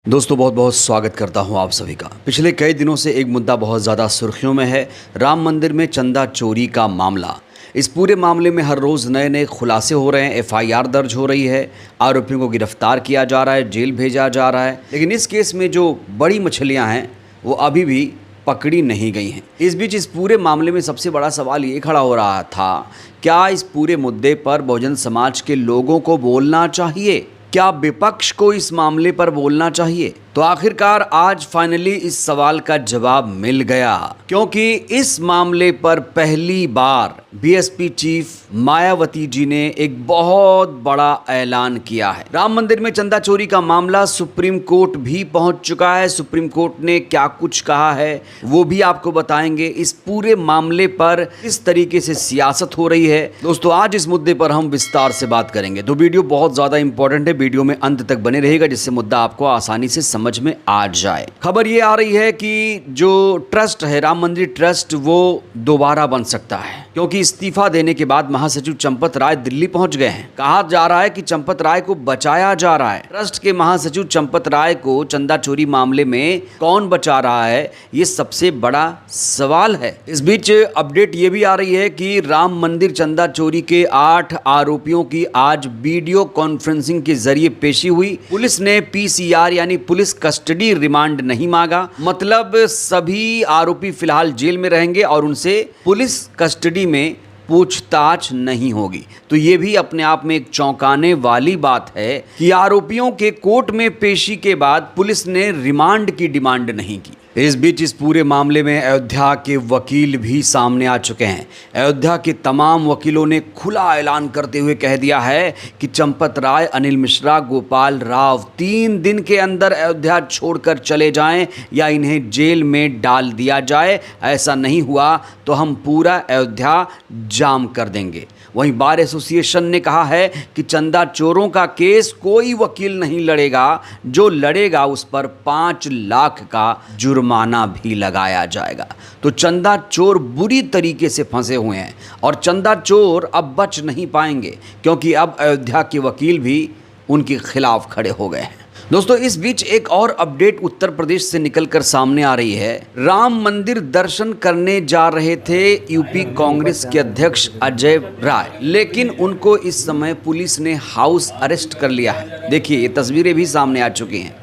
दोस्तों बहुत बहुत स्वागत करता हूं आप सभी का। पिछले कई दिनों से एक मुद्दा बहुत ज़्यादा सुर्खियों में है, राम मंदिर में चंदा चोरी का मामला। इस पूरे मामले में हर रोज़ नए नए खुलासे हो रहे हैं, एफआईआर दर्ज हो रही है, आरोपियों को गिरफ्तार किया जा रहा है, जेल भेजा जा रहा है। लेकिन इस केस में जो बड़ी मछलियाँ हैं वो अभी भी पकड़ी नहीं गई हैं। इस बीच इस पूरे मामले में सबसे बड़ा सवाल ये खड़ा हो रहा था, क्या इस पूरे मुद्दे पर बहुजन समाज के लोगों को बोलना चाहिए? क्या विपक्ष को इस मामले पर बोलना चाहिए? तो आखिरकार आज फाइनली इस सवाल का जवाब मिल गया, क्योंकि इस मामले पर पहली बार बीएसपी चीफ मायावती जी ने एक बहुत बड़ा ऐलान किया है। राम मंदिर में चंदा चोरी का मामला सुप्रीम कोर्ट भी पहुंच चुका है। सुप्रीम कोर्ट ने क्या कुछ कहा है वो भी आपको बताएंगे। इस पूरे मामले पर किस तरीके से सियासत हो रही है, दोस्तों आज इस मुद्दे पर हम विस्तार से बात करेंगे। तो वीडियो बहुत ज्यादा इंपॉर्टेंट है, वीडियो में अंत तक बने रहेगा जिससे मुद्दा आपको आसानी से समझ में आ जाए। खबर ये आ रही है कि जो ट्रस्ट है, राम मंदिर ट्रस्ट, वो दोबारा बन सकता है, क्योंकि इस्तीफा देने के बाद महासचिव चंपत राय दिल्ली पहुंच गए हैं। कहा जा रहा है कि चंपत राय को बचाया जा रहा है। ट्रस्ट के महासचिव चंपत राय को चंदा चोरी मामले में कौन बचा रहा है, ये सबसे बड़ा सवाल है। इस बीच अपडेट ये भी आ रही है कि राम मंदिर चंदा चोरी के 8 आरोपियों की आज वीडियो कॉन्फ्रेंसिंग के जरिए पेशी हुई। पुलिस ने पीसीआर यानी पुलिस कस्टडी रिमांड नहीं मांगा, मतलब सभी आरोपी फिलहाल जेल में रहेंगे और उनसे पुलिस कस्टडी में पूछताछ नहीं होगी। तो ये भी अपने आप में एक चौंकाने वाली बात है कि आरोपियों के कोर्ट में पेशी के बाद पुलिस ने रिमांड की डिमांड नहीं की। इस बीच इस पूरे मामले में अयोध्या के वकील भी सामने आ चुके हैं। अयोध्या के तमाम वकीलों ने खुला ऐलान करते हुए कह दिया है कि चंपत राय, अनिल मिश्रा, गोपाल राव 3 दिन के अंदर अयोध्या छोड़कर चले जाएं या इन्हें जेल में डाल दिया जाए। ऐसा नहीं हुआ तो हम पूरा अयोध्या जाम कर देंगे। वहीं बार एसोसिएशन ने कहा है कि चंदा चोरों का केस कोई वकील नहीं लड़ेगा, जो लड़ेगा उस पर 5 लाख का जुर्माना भी लगाया जाएगा। तो चंदा चोर बुरी तरीके से फंसे हुए हैं और चंदा चोर अब बच नहीं पाएंगे, क्योंकि अब अयोध्या के वकील भी उनके खिलाफ खड़े हो गए हैं। दोस्तों इस बीच एक और अपडेट उत्तर प्रदेश से निकलकर सामने आ रही है। राम मंदिर दर्शन करने जा रहे थे यूपी कांग्रेस के अध्यक्ष अजय राय, लेकिन उनको इस समय पुलिस ने हाउस अरेस्ट कर लिया है। देखिए ये तस्वीरें भी सामने आ चुकी हैं।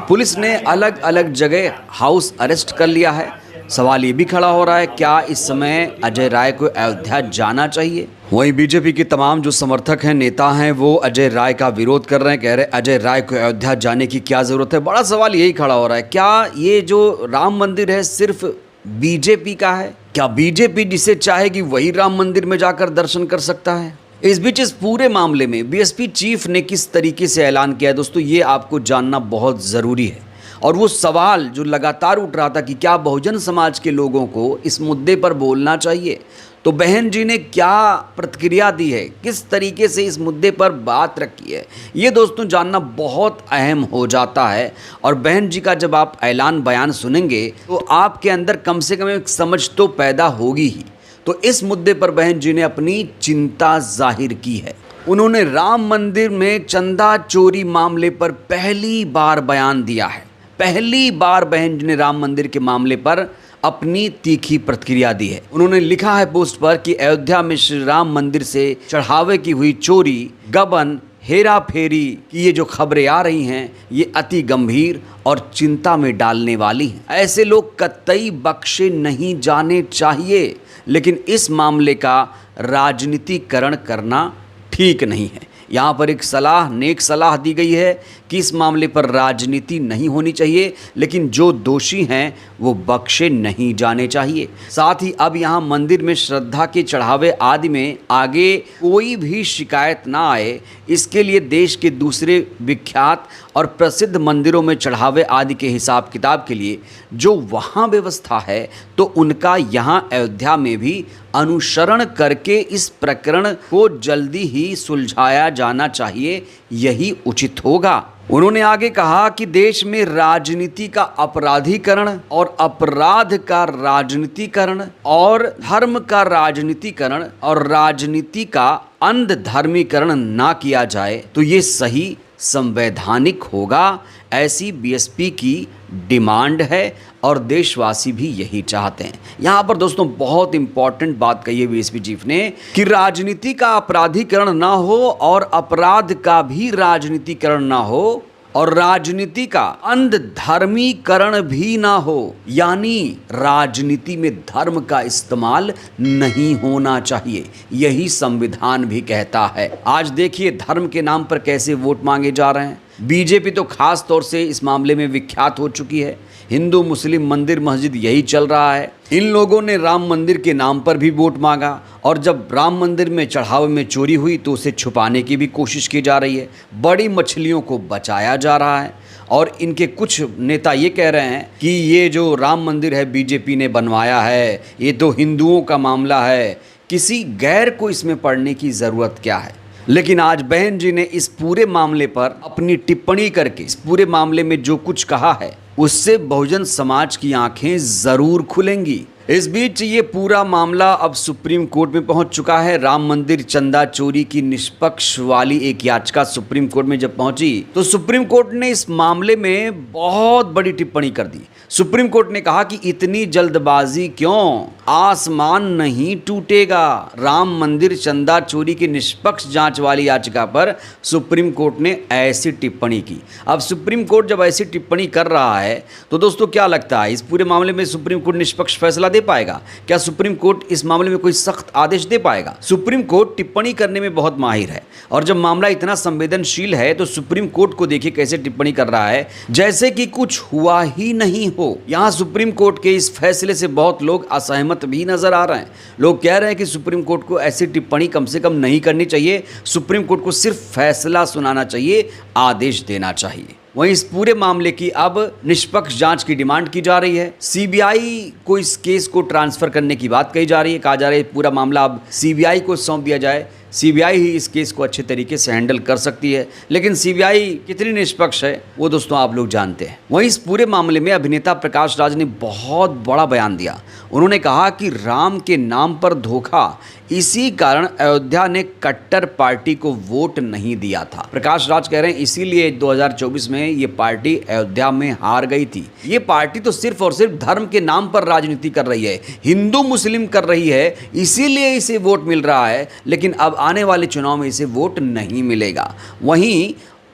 पुलिस ने अलग अलग जगह हाउस अरेस्ट कर लिया है। सवाल ये भी खड़ा हो रहा है, क्या इस समय अजय राय को अयोध्या जाना चाहिए? वहीं बीजेपी के तमाम जो समर्थक हैं, नेता हैं, वो अजय राय का विरोध कर रहे हैं। कह रहे हैं अजय राय को अयोध्या जाने की क्या ज़रूरत है। बड़ा सवाल यही खड़ा हो रहा है, क्या ये जो राम मंदिर है सिर्फ बीजेपी का है? क्या बीजेपी जिसे चाहेगी वही राम मंदिर में जाकर दर्शन कर सकता है? इस बीच इस पूरे मामले में बीएसपी चीफ ने किस तरीके से ऐलान किया है, दोस्तों ये आपको जानना बहुत ज़रूरी है। और वो सवाल जो लगातार उठ रहा था कि क्या बहुजन समाज के लोगों को इस मुद्दे पर बोलना चाहिए, तो बहन जी ने क्या प्रतिक्रिया दी है, किस तरीके से इस मुद्दे पर बात रखी है, ये दोस्तों जानना बहुत अहम हो जाता है। और बहन जी का जब आप ऐलान बयान सुनेंगे तो आपके अंदर कम से कम एक समझ तो पैदा होगी ही। तो इस मुद्दे पर बहन जी ने अपनी चिंता जाहिर की है। उन्होंने राम मंदिर में चंदा चोरी मामले पर पहली बार बयान दिया है। पहली बार बहन जी ने राम मंदिर के मामले पर अपनी तीखी प्रतिक्रिया दी है। उन्होंने लिखा है पोस्ट पर कि अयोध्या में श्री राम मंदिर से चढ़ावे की हुई चोरी, गबन, हेरा फेरी की ये जो खबरें आ रही हैं, ये अति गंभीर और चिंता में डालने वाली हैं। ऐसे लोग कतई बख्शे नहीं जाने चाहिए, लेकिन इस मामले का राजनीतिकरण करना ठीक नहीं है। यहाँ पर एक सलाह, नेक सलाह दी गई है कि इस मामले पर राजनीति नहीं होनी चाहिए, लेकिन जो दोषी हैं वो बख्शे नहीं जाने चाहिए। साथ ही अब यहाँ मंदिर में श्रद्धा के चढ़ावे आदि में आगे कोई भी शिकायत ना आए, इसके लिए देश के दूसरे विख्यात और प्रसिद्ध मंदिरों में चढ़ावे आदि के हिसाब किताब के लिए जो वहाँ व्यवस्था है, तो उनका यहाँ अयोध्या में भी अनुसरण करके इस प्रकरण को जल्दी ही सुलझाया जाना चाहिए, यही उचित होगा। उन्होंने आगे कहा कि देश में राजनीति का अपराधीकरण और अपराध का राजनीतिकरण और धर्म का राजनीतिकरण और राजनीति का अंधधर्मीकरण ना किया जाए तो ये सही संवैधानिक होगा, ऐसी बीएसपी की डिमांड है और देशवासी भी यही चाहते हैं। यहाँ पर दोस्तों बहुत इंपॉर्टेंट बात कही है बीएसपी चीफ ने कि राजनीति का अपराधीकरण ना हो और अपराध का भी राजनीतिकरण ना हो और राजनीति का अंधधर्मीकरण भी ना हो, यानी राजनीति में धर्म का इस्तेमाल नहीं होना चाहिए, यही संविधान भी कहता है। आज देखिए धर्म के नाम पर कैसे वोट मांगे जा रहे हैं। बीजेपी तो खास तौर से इस मामले में विख्यात हो चुकी है। हिंदू मुस्लिम मंदिर मस्जिद यही चल रहा है। इन लोगों ने राम मंदिर के नाम पर भी वोट मांगा और जब राम मंदिर में चढ़ावे में चोरी हुई तो उसे छुपाने की भी कोशिश की जा रही है। बड़ी मछलियों को बचाया जा रहा है और इनके कुछ नेता ये कह रहे हैं कि ये जो राम मंदिर है बीजेपी ने बनवाया है, ये तो हिंदुओं का मामला है, किसी गैर को इसमें पढ़ने की ज़रूरत क्या है। लेकिन आज बहन जी ने इस पूरे मामले पर अपनी टिप्पणी करके इस पूरे मामले में जो कुछ कहा है उससे बहुजन समाज की आंखें जरूर खुलेंगी। इस बीच ये पूरा मामला अब सुप्रीम कोर्ट में पहुंच चुका है। राम मंदिर चंदा चोरी की निष्पक्ष वाली एक याचिका सुप्रीम कोर्ट में जब पहुंची तो सुप्रीम कोर्ट ने इस मामले में बहुत बड़ी टिप्पणी कर दी। सुप्रीम कोर्ट ने कहा कि इतनी जल्दबाजी क्यों, आसमान नहीं टूटेगा। राम मंदिर चंदा चोरी की निष्पक्ष जांच वाली याचिका पर सुप्रीम कोर्ट ने ऐसी टिप्पणी की। अब सुप्रीम कोर्ट जब ऐसी टिप्पणी कर रहा है तो दोस्तों क्या लगता है इस पूरे मामले में सुप्रीम कोर्ट निष्पक्ष फैसला दे पाएगा? क्या सुप्रीम कोर्ट इस मामले में कोई सख्त आदेश दे पाएगा? सुप्रीम कोर्ट टिप्पणी करने में बहुत माहिर है और जब मामला इतना संवेदनशील है तो सुप्रीम कोर्ट को देखिए कैसे टिप्पणी कर रहा है जैसे कि कुछ हुआ ही नहीं हो। यहां सुप्रीम कोर्ट के इस फैसले से बहुत लोग असहमत भी नजर आ रहे हैं। लोग कह रहे हैं कि सुप्रीम कोर्ट को ऐसी टिप्पणी कम से कम नहीं करनी चाहिए, सुप्रीम कोर्ट को सिर्फ फैसला सुनाना चाहिए, आदेश देना चाहिए। वहीं इस पूरे मामले की अब निष्पक्ष जांच की डिमांड की जा रही है। सीबीआई को इस केस को ट्रांसफर करने की बात कही जा रही है। कहा जा रहा है पूरा मामला अब सीबीआई को सौंप दिया जाए, सीबीआई ही इस केस को अच्छे तरीके से हैंडल कर सकती है। लेकिन सीबीआई कितनी निष्पक्ष है वो दोस्तों आप लोग जानते हैं। वहीं इस पूरे मामले में अभिनेता प्रकाश राज ने बहुत बड़ा बयान दिया। उन्होंने कहा कि राम के नाम पर धोखा, इसी कारण अयोध्या ने कट्टर पार्टी को वोट नहीं दिया था। प्रकाश राज कह रहे हैं इसीलिए 2024 में ये पार्टी अयोध्या में हार गई थी। ये पार्टी तो सिर्फ और सिर्फ धर्म के नाम पर राजनीति कर रही है, हिंदू मुस्लिम कर रही है, इसीलिए इसे वोट मिल रहा है, लेकिन अब आने वाले चुनाव में इसे वोट नहीं मिलेगा। वहीं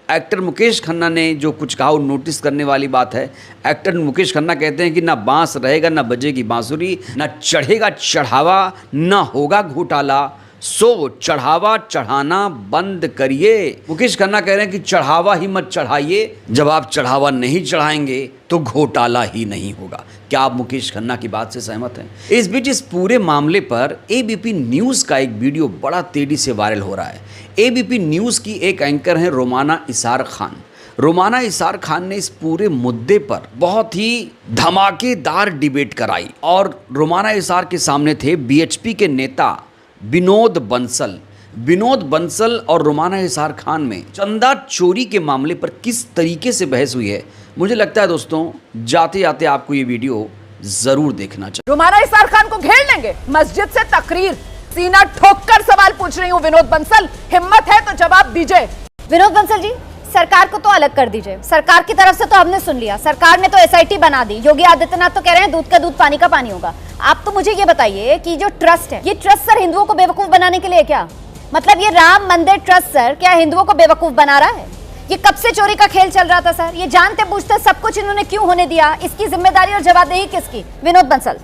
एक्टर मुकेश खन्ना ने जो कुछ कहा वो नोटिस करने वाली बात है। एक्टर मुकेश खन्ना कहते हैं कि ना बांस रहेगा, ना बजेगी बांसुरी, ना चढ़ेगा चढ़ावा, ना होगा घोटाला, सो चढ़ावा चढ़ाना बंद करिए। मुकेश खन्ना कह रहे हैं कि चढ़ावा ही मत चढ़ाइए, जब आप चढ़ावा नहीं चढ़ाएंगे तो घोटाला ही नहीं होगा। क्या आप मुकेश खन्ना की बात से सहमत हैं? इस बीच इस पूरे मामले पर एबीपी न्यूज़ का एक वीडियो बड़ा तेजी से वायरल हो रहा है। एबीपी न्यूज़ की एक एंकर हैं रोमाना इसार खान। रोमाना इसार खान ने इस पूरे मुद्दे पर बहुत ही धमाकेदार डिबेट कराई और रोमाना इसार के सामने थे बीएचपी के नेता विनोद बंसल और रोमाना इसार खान में चंदा चोरी के मामले पर किस तरीके से बहस हुई है। मुझे लगता है दोस्तों जाते जाते आपको ये वीडियो जरूर देखना चाहिए। रोमाना इसार खान को घेर लेंगे, मस्जिद से तकरीर, सीना ठोककर सवाल पूछ रही हूँ विनोद बंसल, हिम्मत है तो जवाब दीजिए। विनोद बंसल जी, सरकार को तो अलग कर दीजिए। सरकार की तरफ से तो हमने सुन लिया, सरकार ने तो एसआईटी बना दी। योगी आदित्यनाथ तो कह रहे हैं दूध का दूध पानी का पानी होगा। आप तो मुझे ये बताइए कि जो ट्रस्ट है, ये ट्रस्ट सर हिंदुओं को बेवकूफ बनाने के लिए क्या? मतलब ये राम मंदिर ट्रस्ट सर क्या हिंदुओं को बेवकूफ बना रहा है? ये कब से चोरी का खेल चल रहा था सर? ये जानते बूझते सब कुछ इन्होंने क्यों होने दिया? इसकी जिम्मेदारी और जवाबदेही किसकी? विनोद बंसल।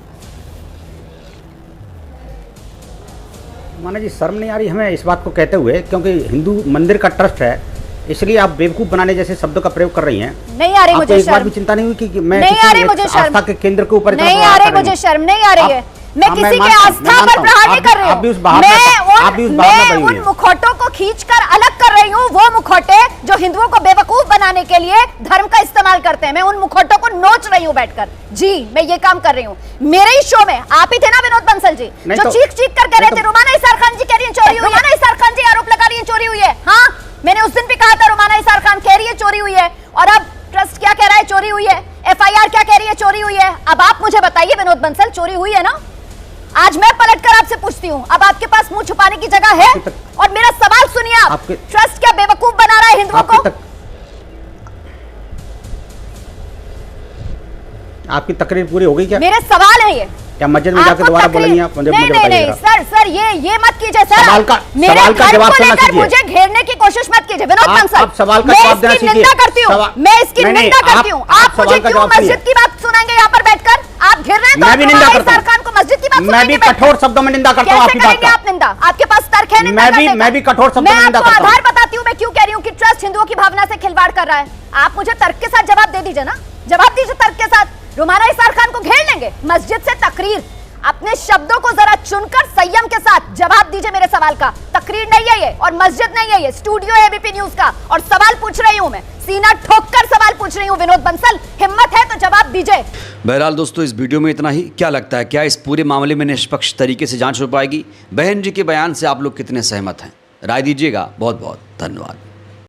माना जी शर्म नहीं आ रही हमें इस बात को कहते हुए, क्योंकि हिंदू मंदिर का ट्रस्ट है इसलिए आप बेवकूफ बनाने जैसे शब्दों का प्रयोग कर रही हैं। नहीं आ रही मुझे शर्म। एक बार भी चिंता नहीं हुई कि मैं नहीं आ रही मुझे शर्म। आस्था के केंद्र के ऊपर नहीं आ रही मुझे शर्म, नहीं आ रही है। मैं किसी के आस्था पर प्रहार नहीं कर रही हूँ। मैं उन मुखौटों को खींचकर अलग कर रही हूँ, वो मुखौटे जो हिंदुओं को बेवकूफ बनाने के लिए धर्म का इस्तेमाल करते हैं। मैं उन मुखौटों को नोच रही हूँ बैठकर। जी मैं ये काम कर रही हूँ। मेरे ही शो में आप ही थे ना विनोद बंसल जी, जो चीख कर कह रहे थे रोमाना इसार खान जी कह रही है चोरी हुई है। रोमाना इसार खान जी आरोप लगा रही है चोरी हुई है। हाँ मैंने उस दिन भी कहा था रोमाना इसार खान कह रही है चोरी हुई है, और अब ट्रस्ट क्या कह रहा है चोरी हुई है, एफआईआर क्या कह रही है चोरी हुई है। अब आप मुझे बताइए विनोद बंसल, चोरी हुई है ना? आज मैं पलटकर आपसे पूछती हूँ, अब आपके पास मुंह छुपाने की जगह है? और मेरा सवाल सुनिए, आप ट्रस्ट क्या बेवकूफ बना रहा है हिंदुओं को? आपकी तकरीर पूरी हो गई क्या? मेरे सवाल है ये। क्या मस्जिद में जाकर दोबारा बोलेंगे आप? नहीं सर ये मत कीजिए सर। सवाल का जवाब सुनना कीजिए। मुझे घेरने की कोशिश मत कीजिए विनोद बंसल। आप सवाल का जवाब देना सीखिए। निंदा करती हूँ मैं, इसकी निंदा करती हूँ। आप मुझे क्यों मस्जिद की बात सुनाएंगे यहाँ पर बैठकर? आप घिर रहे हैं। मैं भी निंदा करता हूँ। सरकार को मस्जिद की बात मैं भी कठोर शब्दों में निंदा करता हूँ आपकी बात का। आप निंदा, आपके पास तर्क है? मैं भी कठोर शब्दों में निंदा करता हूँ। आधार बताती हूँ मैं क्यों कह रही हूँ कि ट्रस्ट हिंदुओं की भावना से खिलवाड़ कर रहा है। आप मुझे तर्क के साथ जवाब दे दीजिए ना, जवाब दीजिए तर्क के साथ। रुमाना इसार खान को घेर लेंगे मस्जिद से तकरीर। अपने शब्दों को जरा चुनकर संयम के साथ जवाब दीजिए मेरे सवाल का। तकरीर नहीं है ये और मस्जिद नहीं है ये, स्टूडियो है एबीपी न्यूज का और सवाल पूछ रही हूं मैं, सीना ठोककर सवाल पूछ रही हूं विनोद बंसल। हिम्मत है तो जवाब दीजिए। बहरहाल दोस्तों, इस वीडियो में इतना ही। क्या लगता है, क्या इस पूरे मामले में निष्पक्ष तरीके से जांच हो पाएगी? बहन जी के बयान से आप लोग कितने सहमत हैं? राय दीजिएगा। बहुत बहुत धन्यवाद।